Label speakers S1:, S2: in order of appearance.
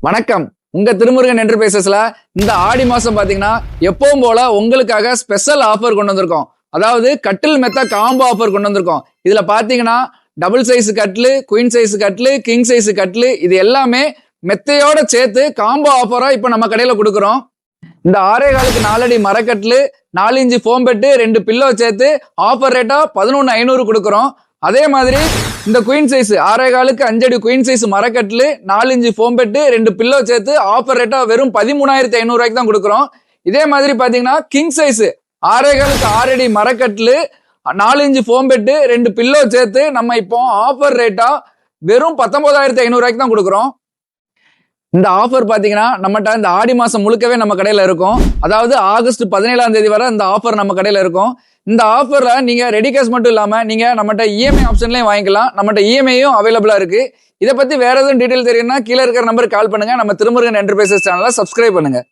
S1: வணக்கம். உங்க திருமுருகன் என்டர்பிரைசஸ்ல இந்த ஆடி மாசம் பாத்தீங்கன்னா எப்பவும் போல உங்களுக்காக ஸ்பெஷல் ஆஃபர் கொண்டு வந்திருக்கோம். அதாவது கட்டில் மெத்த காம்போ ஆஃபர் கொண்டு வந்திருக்கோம். இதுல பாத்தீங்கன்னா டபுள் சைஸ் கட்லு, குயின் சைஸ் கட்லு, கிங் சைஸ் கட்லு இது எல்லாமே மெத்தையோட சேர்த்து காம்போ ஆஃபரா இப்ப நம்ம கடையில கொடுக்குறோம். இந்த 6.25 4 மரக்கட்லு, 4 இன்ச்சு ஃபோம் பெட்டு, 2 பில்லோ சேர்த்து ஆஃபர் ரேட்டா 11,500 கொடுக்குறோம். அதே மாதிரி இந்த குயின் சைஸ் 6.25 5 அடி குயின் சைஸ் மரக்கட்லு, 4 இன்ச்சு ஃபோம் பெட்டு, 2 பில்லோ சேர்த்து ஆஃபர் ரேட்டா வெறும் 13,500 ரூபாய்க்கு தான் கொடுக்குறோம். இதே மாதிரி பாத்தீங்கன்னா கிங் சைஸ் 6.25 6 அடி மரக்கட்லு, 4 இன்ச்சு ஃபோம் பெட்டு, 2 பில்லோ சேர்த்து நம்ம இப்போ ஆஃபர் ரேட்டா வெறும் 19,500 ரூபாய்க்கு தான் கொடுக்குறோம். இந்த ஆஃபர் பாத்தீங்கன்னா நம்மகிட்ட இந்த ஆடி மாசம் முழுக்கவே நம்ம கடையில இருக்கும். அதாவது ஆகஸ்ட் 17ஆம் தேதி வரை இந்த ஆஃபர் நம்ம கடையில இருக்கும். இந்த ஆஃபர்ல நீங்க ரெடி கேஷ் மட்டும் இல்லாம நீங்க நம்மகிட்ட இஎம்ஐ ஆப்ஷன்லயும் வாங்கிக்கலாம். நம்மகிட்ட இஎம்ஐயும் அவைலபிளா இருக்கு. இதை பத்தி வேற எதுவும் டீடைல் தெரியும்னா கீழே இருக்கிற நம்பருக்கு கால் பண்ணுங்க. நம்ம திருமுருகன் என்டர்பிரைசஸ் சேனலை சப்ஸ்கிரைப் பண்ணுங்க.